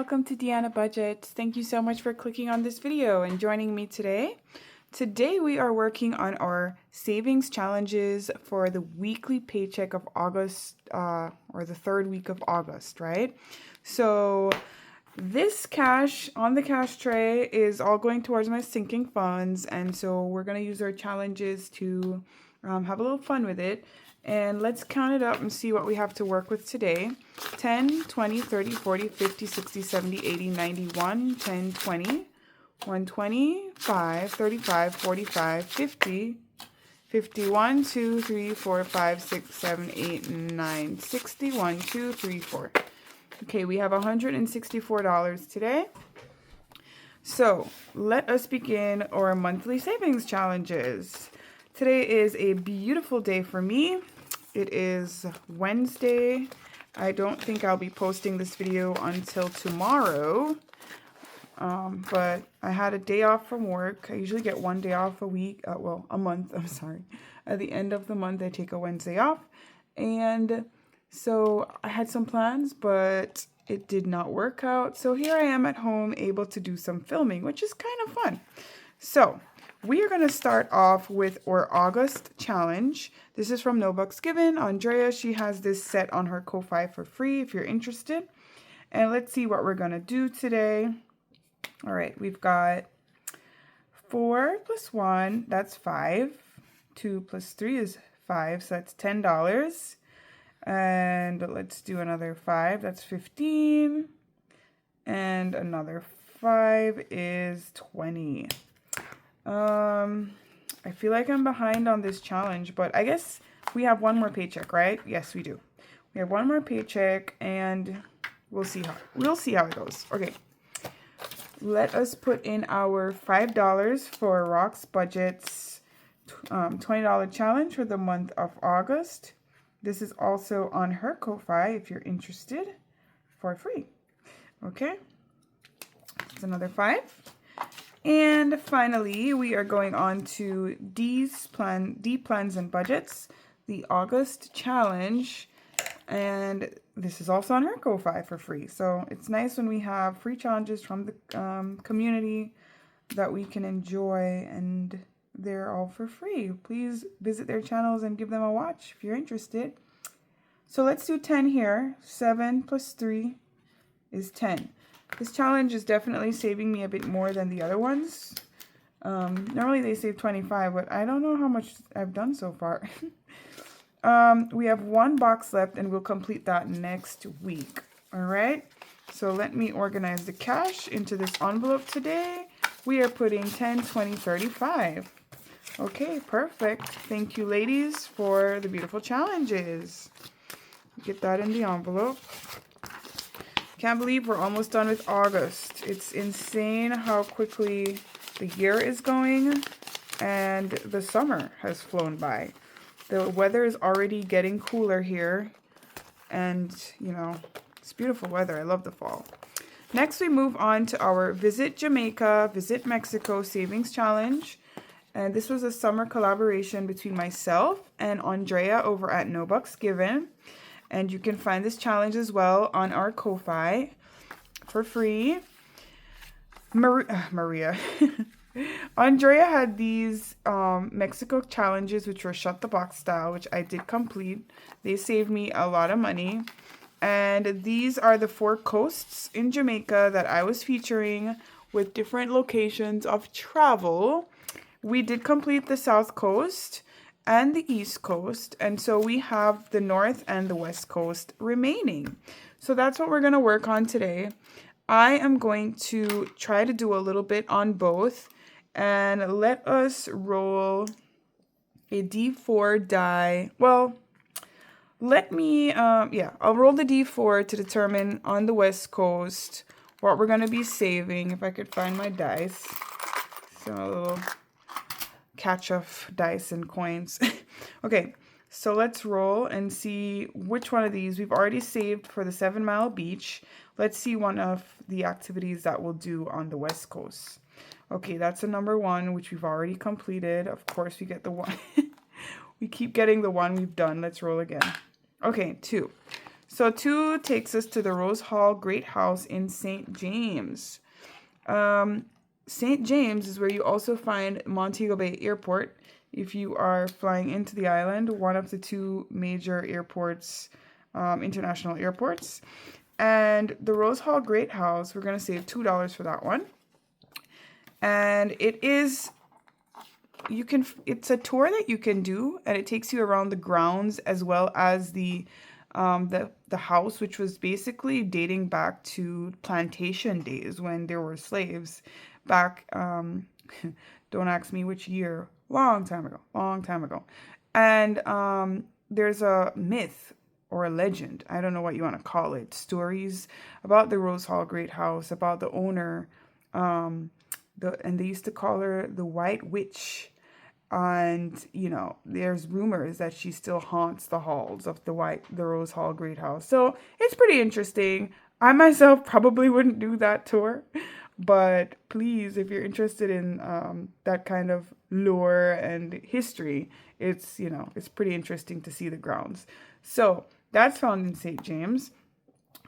welcome to Deanna Budget. Thank you so much for clicking on this video and joining me today. Today we are working on our savings challenges for the weekly paycheck of August, or the third week of August, right? So this cash on the cash tray is all going towards my sinking funds, and so we're going to use our challenges to have a little fun with it. And let's count it up and see what we have to work with today. 10, 20, 30, 40, 50, 60, 70, 80, 91, 10, 20, 125, 35, 45, 50, 51, 2, 3, 4, 5, 6, 7, 8, 9, 60, 1, 2, 3, 4. Okay, we have $164 today. So let us begin our monthly savings challenges. Today is a beautiful day for me. It is Wednesday. I don't think I'll be posting this video until tomorrow, but I had a day off from work. I usually get one day off a week, a month, I'm sorry. At the end of the month, I take a Wednesday off, and so I had some plans, but it did not work out. So here I am at home able to do some filming, which is kind of fun. So we are going to start off with our August challenge. This is from No Bucks Given. Andrea, she has this set on her Ko-Fi for free if you're interested. And let's see what we're going to do today. All right, we've got 4 plus 1, that's 5. 2 plus 3 is 5, so that's $10. And let's do another 5, that's 15. And another 5 is 20. I feel like I'm behind on this challenge, but I guess we have one more paycheck, right? Yes, we do. We have one more paycheck, and we'll see how it goes. Okay. Let us put in our $5 for Rock's Budget's $20 challenge for the month of August. This is also on her Ko-Fi if you're interested, for free. Okay. It's another 5. And finally, we are going on to D Plans and Budgets, the August challenge. And this is also on her Ko-Fi for free. So it's nice when we have free challenges from the community that we can enjoy, and they're all for free. Please visit their channels and give them a watch if you're interested. So let's do 10 here. 7 plus 3 is 10. This challenge is definitely saving me a bit more than the other ones. Normally they save 25, but I don't know how much I've done so far. We have one box left, and we'll complete that next week. All right. So let me organize the cash into this envelope today. We are putting 10, 20, 35. Okay, perfect. Thank you, ladies, for the beautiful challenges. Get that in the envelope. Can't believe we're almost done with August. It's insane how quickly the year is going, and the summer has flown by. The weather is already getting cooler here, and you know, it's beautiful weather. I love the fall. Next, we move on to our Visit Jamaica, Visit Mexico Savings Challenge. And this was a summer collaboration between myself and Andrea over at No Bucks Given. And you can find this challenge as well on our Ko-Fi for free. Maria. Andrea had these Mexico challenges, which were shut the box style, which I did complete. They saved me a lot of money. And these are the 4 coasts in Jamaica that I was featuring, with different locations of travel. We did complete the South Coast and the East Coast, and so we have the North and the West Coast remaining. So that's what we're going to work on today. I am going to try to do a little bit on both, and let us roll a D4 die. Well, let me, I'll roll the D4 to determine on the West Coast what we're going to be saving, if I could find my dice. So a little catch of dice and coins. Okay, so let's roll and see which one of these we've already saved for the 7 Mile Beach. Let's see one of the activities that we'll do on the West Coast. Okay, that's a number 1, which we've already completed. Of course, we get the 1. We keep getting the 1 we've done. Let's roll again. Okay, 2. So 2 takes us to the Rose Hall Great House in St. James. St. James is where you also find Montego Bay Airport. If you are flying into the island, one of the 2 major airports, international airports. And the Rose Hall Great House, we're going to save $2 for that one. And it is, it's a tour that you can do, and it takes you around the grounds as well as the house, which was basically dating back to plantation days when there were slaves back, don't ask me which year, long time ago. And there's a myth or a legend, I don't know what you want to call it, stories about the Rose Hall Great House, about the owner, and they used to call her the White Witch. And, you know, there's rumors that she still haunts the halls of the Rose Hall Great House. So it's pretty interesting. I myself probably wouldn't do that tour. But please, if you're interested in that kind of lore and history, it's, you know, it's pretty interesting to see the grounds. So that's found in St. James.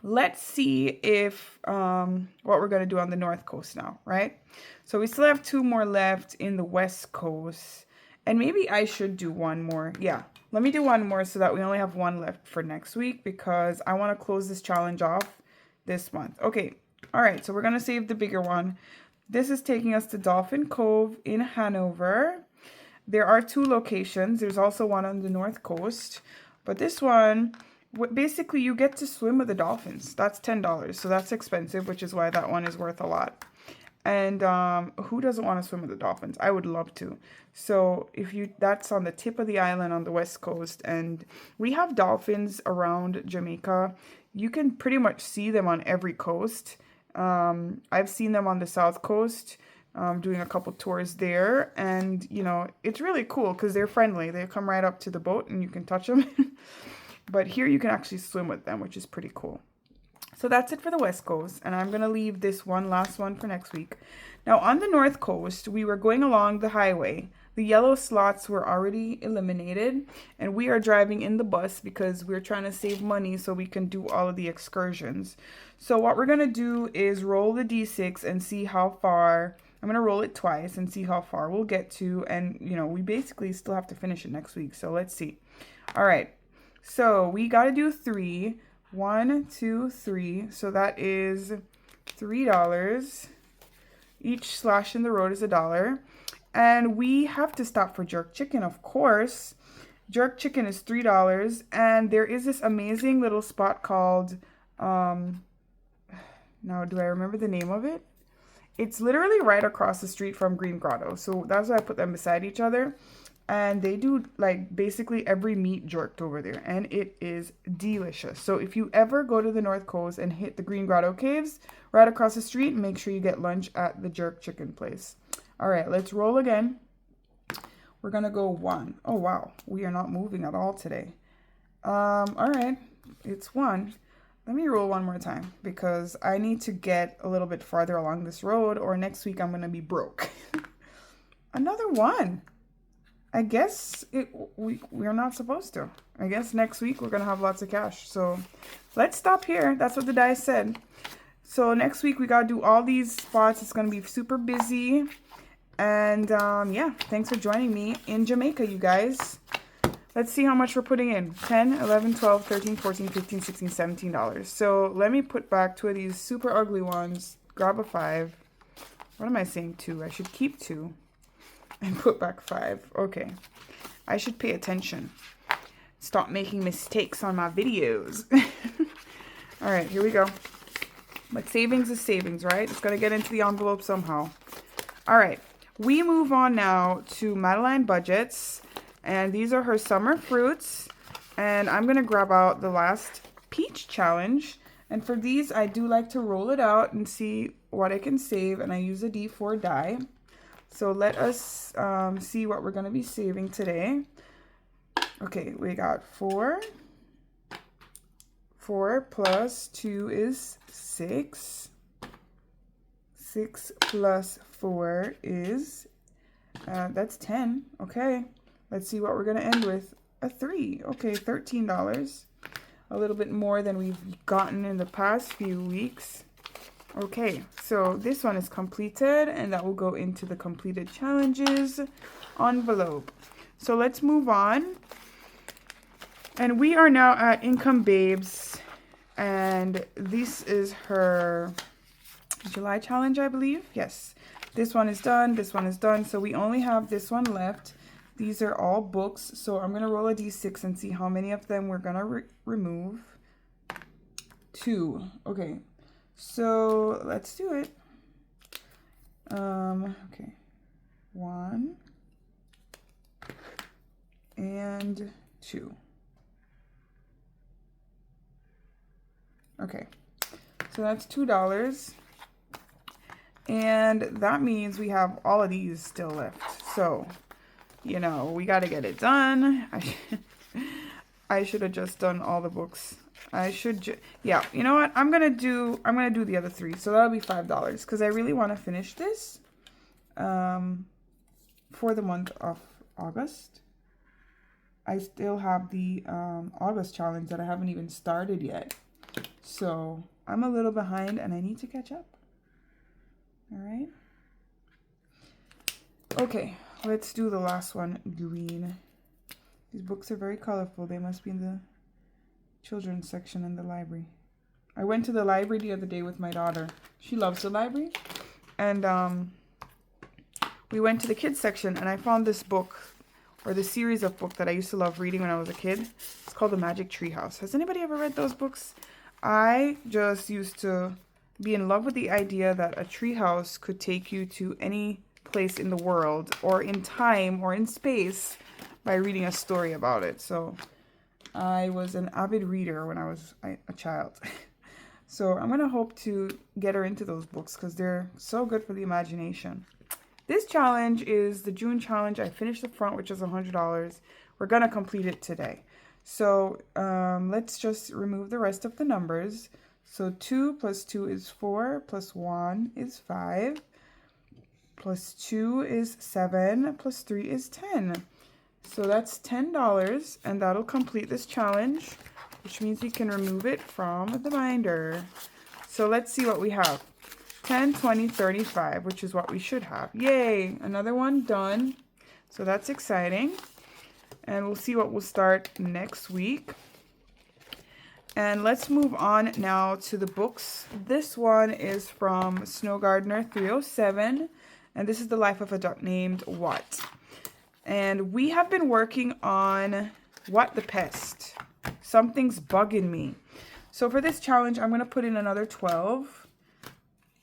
Let's see if what we're going to do on the North Coast now, right? So we still have 2 more left in the West Coast. And maybe I should do one more. Yeah, let me do one more so that we only have 1 left for next week, because I want to close this challenge off this month. Okay, all right, so we're going to save the bigger one. This is taking us to Dolphin Cove in Hanover. There are 2 locations. There's also one on the North Coast. But this one, basically you get to swim with the dolphins. That's $10. So that's expensive, which is why that one is worth a lot. And who doesn't want to swim with the dolphins? I would love to. So that's on the tip of the island on the West Coast. And we have dolphins around Jamaica. You can pretty much see them on every coast. I've seen them on the South Coast, doing a couple tours there. And, you know, it's really cool because they're friendly. They come right up to the boat and you can touch them. But here you can actually swim with them, which is pretty cool. So that's it for the West Coast, and I'm going to leave this last one for next week. Now, on the North Coast, we were going along the highway. The yellow slots were already eliminated, and we are driving in the bus because we're trying to save money so we can do all of the excursions. So what we're going to do is roll the D6 and see how far. I'm going to roll it twice and see how far we'll get to, and, you know, we basically still have to finish it next week, so let's see. All right, so we got to do 3. 1, 2, 3. So that is $3. Each slash in the road is $1. And we have to stop for jerk chicken, of course. Jerk chicken is $3. And there is this amazing little spot called, now do I remember the name of it? It's literally right across the street from Green Grotto. So that's why I put them beside each other. And they do like basically every meat jerked over there. And it is delicious. So if you ever go to the North Coast and hit the Green Grotto Caves right across the street, make sure you get lunch at the jerk chicken place. All right, let's roll again. We're going to go 1. Oh, wow. We are not moving at all today. All right, it's 1. Let me roll one more time because I need to get a little bit farther along this road or next week I'm going to be broke. Another 1. I guess we're not supposed to. I guess next week we're going to have lots of cash. So let's stop here. That's what the dice said. So next week we got to do all these spots. It's going to be super busy. And yeah, thanks for joining me in Jamaica, you guys. Let's see how much we're putting in. 10, 11, 12, 13, 14, 15, 16, $17. So let me put back 2 of these super ugly ones. Grab a 5. What am I saying? 2. I should keep 2. And put back 5. Okay. I should pay attention. Stop making mistakes on my videos. All right, here we go. But savings is savings, right? It's got to get into the envelope somehow. All right. We move on now to Madeline Budgets. And these are her summer fruits. And I'm going to grab out the last peach challenge. And for these, I do like to roll it out and see what I can save. And I use a D4 die. So let us see what we're going to be saving today. Okay, we got 4. 4 plus 2 is 6. 6 plus 4 is, that's 10. Okay, let's see what we're going to end with. A 3. Okay, $13. a little bit more than we've gotten in the past few weeks. Okay, so this one is completed, and that will go into the completed challenges envelope. So let's move on. And we are now at Income Babes, and this is her July challenge, I believe. Yes, this one is done, this one is done. So we only have this one left. These are all books. So I'm going to roll a d6 and see how many of them we're going to remove. 2. Okay. So let's do it. Okay. 1 and 2. Okay. So that's $2. And that means we have all of these still left. So, you know, we got to get it done. I should have just done all the books. Yeah, you know what? I'm gonna do the other 3. So that'll be $5 because I really want to finish this for the month of August. I still have the August challenge that I haven't even started yet. So I'm a little behind and I need to catch up. All right. Okay, let's do the last one, green. These books are very colorful. They must be in the children's section in the library. I went to the library the other day with my daughter. She loves the library. And we went to the kids section and I found this book, or the series of books that I used to love reading when I was a kid. It's called The Magic Tree House. Has anybody ever read those books? I just used to be in love with the idea that a tree house could take you to any place in the world or in time or in space by reading a story about it. So I was an avid reader when I was a child. So I'm going to hope to get her into those books because they're so good for the imagination. This challenge is the June challenge. I finished the front, which is $100. We're going to complete it today. So let's just remove the rest of the numbers. So 2 plus 2 is 4, plus 1 is 5, plus 2 is 7, plus 3 is 10. So that's $10, and that'll complete this challenge, which means you can remove it from the binder. So let's see what we have. 10, 20, 35, which is what we should have. Yay! Another one done. So that's exciting. And we'll see what we'll start next week. And let's move on now to the books. This one is from Snow Gardener 307. And this is The Life of a Duck Named What. And we have been working on What the Pest. Something's bugging me. So for this challenge, I'm going to put in another 12.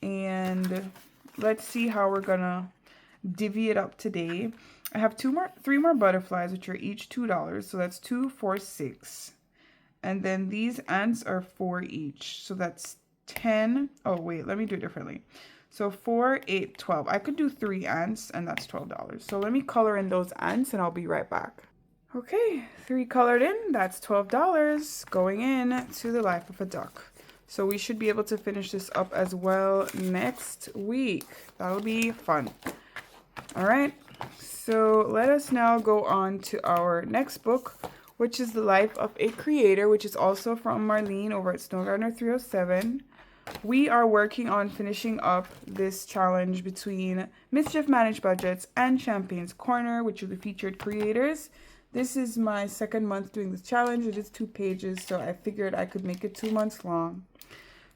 And let's see how we're going to divvy it up today. I have 3 more butterflies, which are each $2. So that's 2, 4, 6. And then these ants are 4 each. So that's 10. Oh, wait, let me do it differently. So 4, 8, 12. I could do 3 ants, and that's $12. So let me color in those ants, and I'll be right back. Okay, 3 colored in. That's $12 going in to The Life of a Duck. So we should be able to finish this up as well next week. That'll be fun. All right, so let us now go on to our next book, which is The Life of a Creator, which is also from Marlene over at Snow Gardener 307. We are working on finishing up this challenge between Mischief Managed Budgets and Champagne's Corner, which are the featured creators. This is my 2nd month doing this challenge. It is 2 pages, so I figured I could make it 2 months long.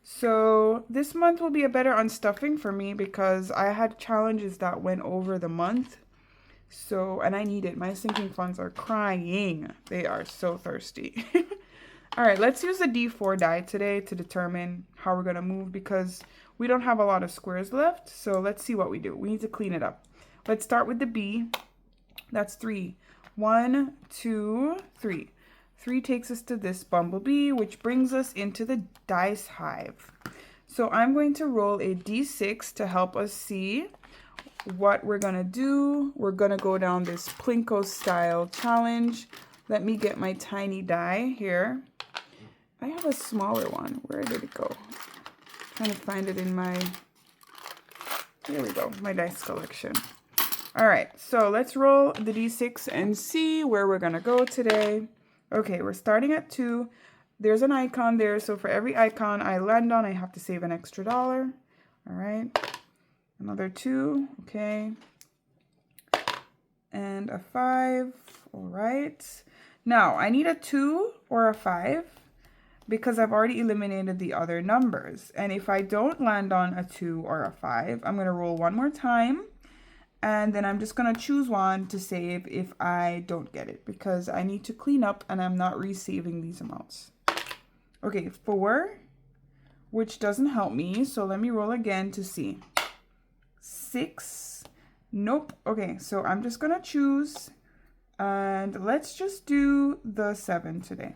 So this month will be a better unstuffing for me because I had challenges that went over the month. So, and I need it. My sinking funds are crying. They are so thirsty. All right, let's use the D4 die today to determine how we're going to move because we don't have a lot of squares left. So let's see what we do. We need to clean it up. Let's start with the B. That's 3. 1, 2, 3. 3 takes us to this bumblebee, which brings us into the dice hive. So I'm going to roll a D6 to help us see what we're going to do. We're going to go down this Plinko style challenge. Let me get my tiny die here. I have a smaller one. Where did it go? I'm trying to find it in my, here we go, my dice collection. All right, so let's roll the D6 and see where we're going to go today. Okay, we're starting at 2. there's an icon there. So for every icon I land on, I have to save an extra $1. All right. Another 2. Okay. And a 5. All right. Now I need a 2 or a 5 because I've already eliminated the other numbers. And if I don't land on a 2 or a 5, I'm going to roll one more time. And then I'm just going to choose one to save if I don't get it, because I need to clean up and I'm not resaving these amounts. Okay, 4, which doesn't help me. So let me roll again to see. 6. Nope. Okay, so I'm just going to choose, and let's just do the 7 today.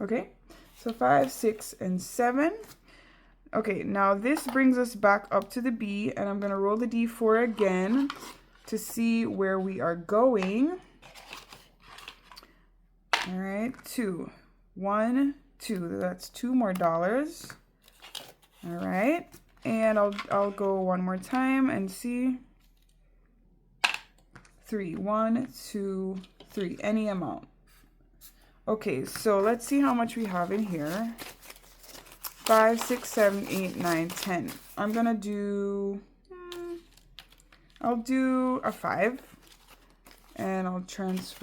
Okay, so 5, 6, and 7. Okay, now this brings us back up to the B, and I'm going to roll the D4 again to see where we are going. All right, 2, 1, 2. That's 2 more dollars. All right, and I'll go one more time and see. 3, 1, 2, 3. Any amount. Okay, so let's see how much we have in here. 5, 6, 7, 8, 9, 10. I'm gonna do. I'll do a 5, and I'll change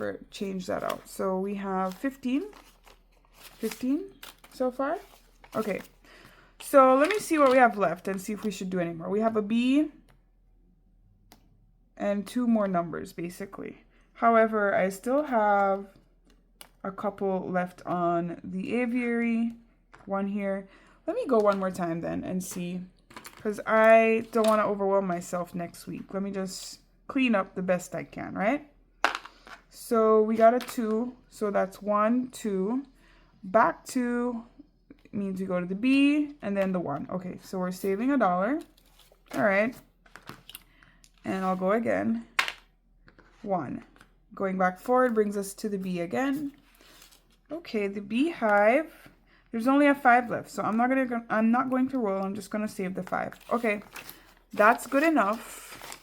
that out. So we have 15 so far. Okay, so let me see what we have left and see if we should do any more. We have a B and 2 more numbers basically. However, I still have a couple left on the aviary, 1 here. Let me go one more time then and see, because I don't want to overwhelm myself next week. Let me just clean up the best I can, right? So we got a 2, so that's 1, 2. Back 2 means we go to the B and then the 1. Okay, so we're saving $1. All right. And I'll go again. 1. Going back forward brings us to the B again. Okay, the beehive. There's only a 5 left, so I'm not going to roll. I'm just gonna save the 5. Okay, that's good enough.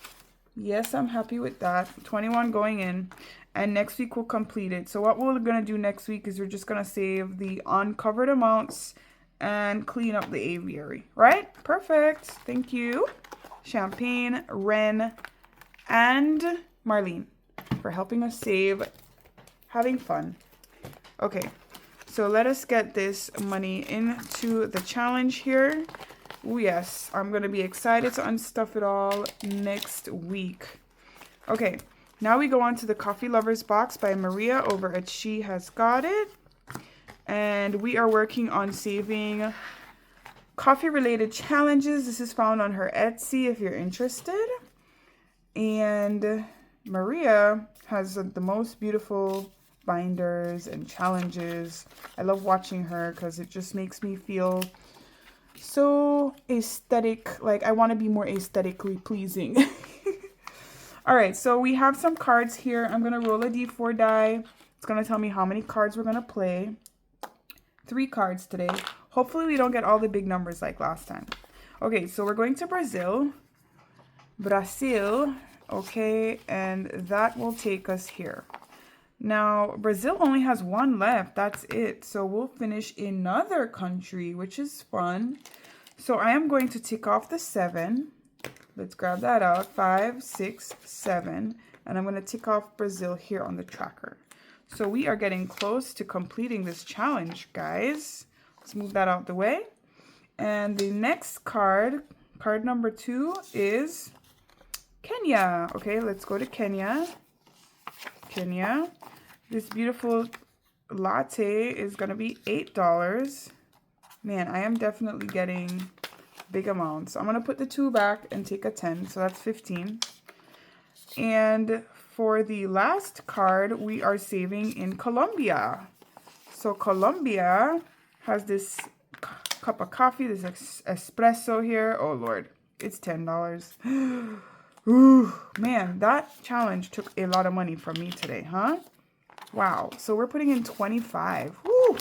Yes, I'm happy with that. 21 going in, and next week we'll complete it. So what we're gonna do next week is we're just gonna save the uncovered amounts and clean up the aviary. Right? Perfect. Thank you, Champagne, Ren, and Marlene, for helping us save. Having fun. Okay. So let us get this money into the challenge here. Oh yes, I'm going to be excited to unstuff it all next week. Okay, now we go on to the Coffee Lovers box by Maria over at She Has Got It. And we are working on saving coffee-related challenges. This is found on her Etsy if you're interested. And Maria has the most beautiful binders and challenges. I love watching her because it just makes me feel so aesthetic, like I want to be more aesthetically pleasing. All right, so we have some cards here. I'm gonna roll a D4 die. It's gonna tell me how many cards we're gonna play. 3 cards today. Hopefully we don't get all the big numbers like last time. Okay, so we're going to Brazil. Okay, and that will take us here. Now, Brazil only has 1 left. That's it. So we'll finish another country, which is fun. So I am going to tick off the 7. Let's grab that out. 5, 6, 7. And I'm going to tick off Brazil here on the tracker. So we are getting close to completing this challenge, guys. Let's move that out the way. And the next card, card number 2, is Kenya. Okay, let's go to Kenya. Kenya. This beautiful latte is going to be $8. Man, I am definitely getting big amounts. I'm going to put the 2 back and take a 10. So that's 15. And for the last card, we are saving in Colombia. So Colombia has this cup of coffee, this espresso here. Oh, Lord. It's $10. Ooh, man, that challenge took a lot of money from me today, huh? Wow, so we're putting in 25. Woo!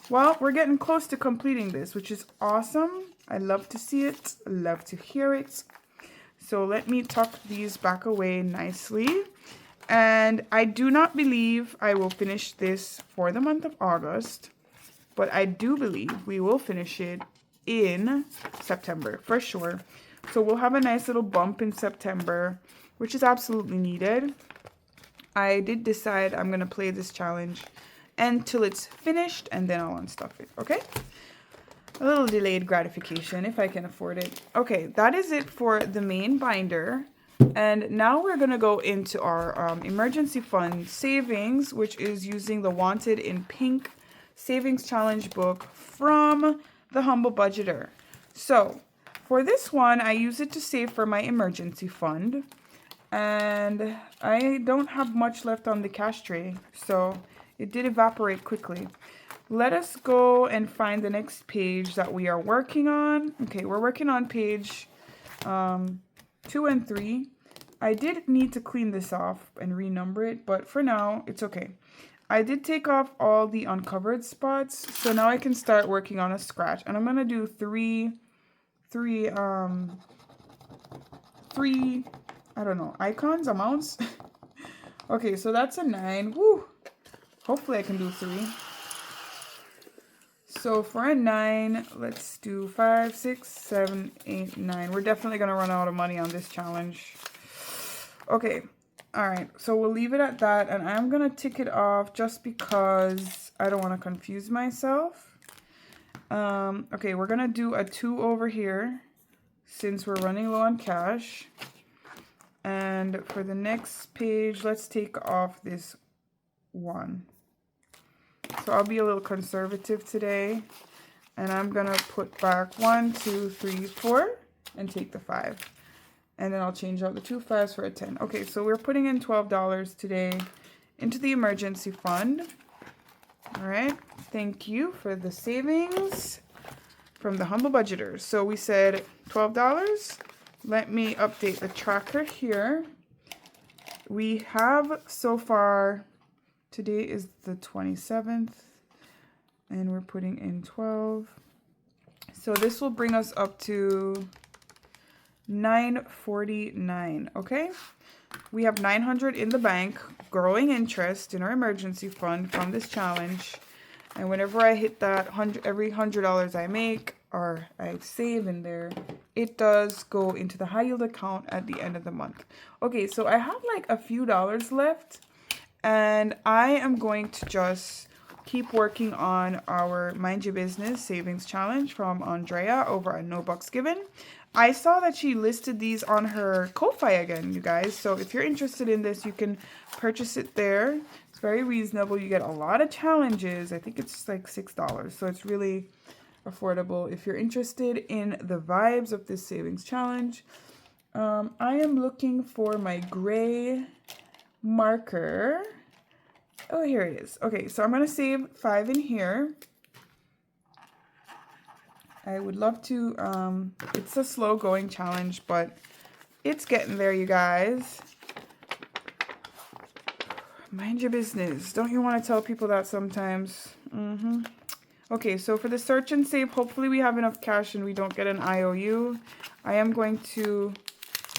Well, we're getting close to completing this, which is awesome. I love to see it. I love to hear it. So let me tuck these back away nicely. And I do not believe I will finish this for the month of August. but I do believe we will finish it in September for sure. So we'll have a nice little bump in September, which is absolutely needed. I did decide I'm going to play this challenge until it's finished, and then I'll unstuff it, okay? A little delayed gratification if I can afford it. Okay, that is it for the main binder. And now we're going to go into our emergency fund savings, which is using the Wanted in Pink Savings Challenge book from the Humble Budgeter. So for this one, I use it to save for my emergency fund. And I don't have much left on the cash tray, so it did evaporate quickly. Let us go and find the next page that we are working on. Okay, we're working on page 2 and 3. I did need to clean this off and renumber it, but for now, it's okay. I did take off all the uncovered spots, so now I can start working on a scratch. And I'm gonna do three, I don't know, icons, amounts. Okay, so that's a 9. Woo! Hopefully I can do 3. So for a 9, let's do 5, 6, 7, 8, 9. We're definitely going to run out of money on this challenge. Okay, all right. So we'll leave it at that. And I'm going to tick it off just because I don't want to confuse myself. Okay, we're going to do a 2 over here since we're running low on cash. And for the next page, let's take off this 1. So I'll be a little conservative today. And I'm going to put back 1, 2, 3, 4 and take the 5. And then I'll change out the 2 5s for a 10. Okay, so we're putting in $12 today into the emergency fund. All right. Thank you for the savings from the Humble Budgeter. So we said $12. Let me update the tracker here. We have so far, today is the 27th, and we're putting in 12. So this will bring us up to $949, okay? We have $900 in the bank, growing interest in our emergency fund from this challenge. And whenever I hit that every $100 I make or I save in there, it does go into the high yield account at the end of the month. Okay, so I have like a few dollars left, and I am going to just keep working on our Mind Your Business Savings Challenge from Andrea over at No Bucks Given. I saw that she listed these on her Ko-Fi again, you guys. So if you're interested in this, you can purchase it there. It's very reasonable. You get a lot of challenges. I think it's like $6. So it's really affordable. If you're interested in the vibes of this savings challenge, I am looking for my gray marker. Oh, here it is. Okay, so I'm going to save 5 in here. I would love to, it's a slow going challenge, but it's getting there, you guys. Mind your business. Don't you want to tell people that sometimes? Okay, so for the search and save, hopefully we have enough cash and we don't get an IOU. I am going to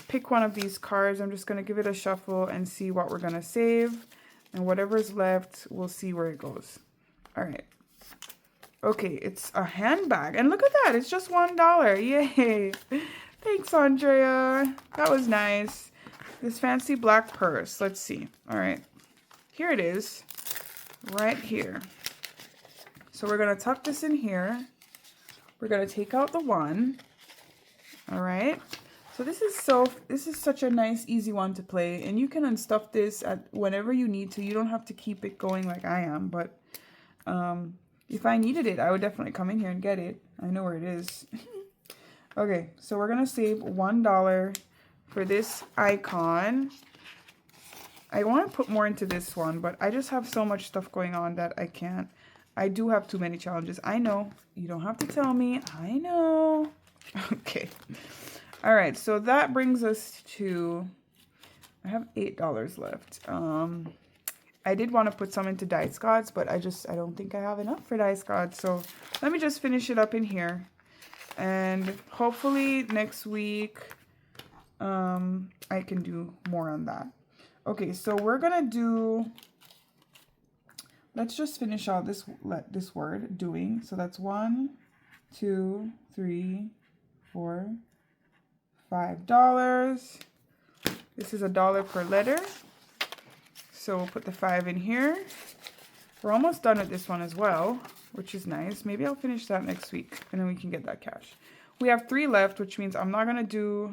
pick one of these cards. I'm just going to give it a shuffle and see what we're going to save. And whatever's left, we'll see where it goes. All right. Okay, it's a handbag. And look at that. It's just $1. Yay. Thanks, Andrea. That was nice. This fancy black purse. Let's see. All right. Here it is. Right here. So we're going to tuck this in here. We're going to take out the 1. All right. So this is such a nice, easy one to play. And you can unstuff this at whenever you need to. You don't have to keep it going like I am. But if I needed it, I would definitely come in here and get it. I know where it is. Okay, so we're going to save $1 for this icon. I want to put more into this one, but I just have so much stuff going on that I can't. I do have too many challenges. I know. You don't have to tell me. I know. Okay. All right, so that brings us to, I have $8 left. I did want to put some into Dice Gods, but I don't think I have enough for Dice Gods. So let me just finish it up in here. And hopefully next week, I can do more on that. Okay, so we're going to do let's just finish out this word, doing. So that's 1, 2, 3, 4, $5. This is $1 per letter. So we'll put the 5 in here. We're almost done with this one as well, which is nice. Maybe I'll finish that next week and then we can get that cash. We have 3 left, which means I'm not gonna do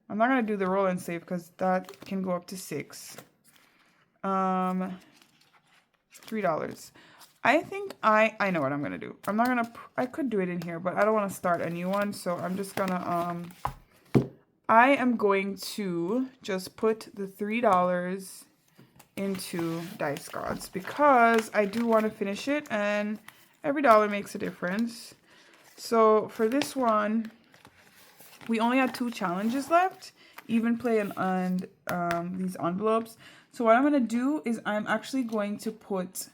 the roll and save because that can go up to 6. $3. I think I know what I'm gonna do. I could do it in here, but I don't want to start a new one, so I'm just gonna I am going to just put the $3 into Dice Gods because I do want to finish it and every dollar makes a difference. So for this one, we only had 2 challenges left, even play and these envelopes. So what I'm going to do is I'm actually going to put,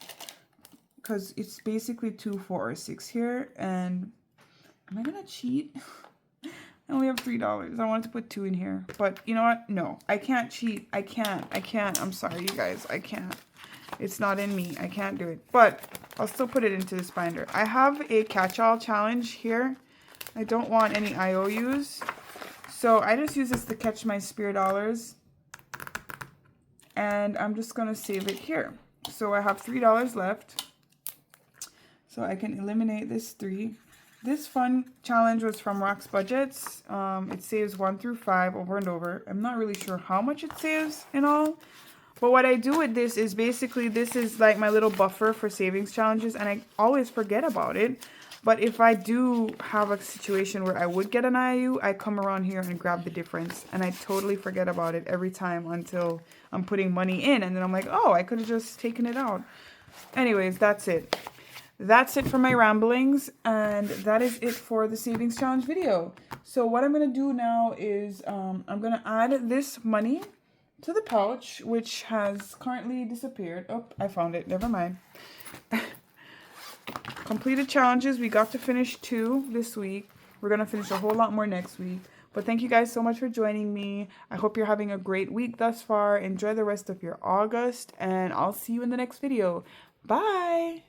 because it's basically 2, 4, or 6 here, and am I going to cheat? I only have $3. I wanted to put 2 in here, but you know what? No, I can't cheat. I can't. I'm sorry, you guys. I can't. It's not in me. I can't do it, but I'll still put it into this binder. I have a catch-all challenge here. I don't want any IOUs, so I just use this to catch my Spear dollars, and I'm just gonna save it here. So I have $3 left, so I can eliminate this 3. This fun challenge was from Rock's Budgets. It saves 1 through 5 over and over. I'm not really sure how much it saves in all. But what I do with this is basically this is like my little buffer for savings challenges. And I always forget about it. But if I do have a situation where I would get an IOU, I come around here and grab the difference. And I totally forget about it every time until I'm putting money in. And then I'm like, oh, I could have just taken it out. Anyways, that's it. That's it for my ramblings, and that is it for the savings challenge video. So what I'm going to do now is I'm going to add this money to the pouch, which has currently disappeared. Oh, I found it. Never mind. Completed challenges. We got to finish 2 this week. We're going to finish a whole lot more next week. But thank you guys so much for joining me. I hope you're having a great week thus far. Enjoy the rest of your August, and I'll see you in the next video. Bye!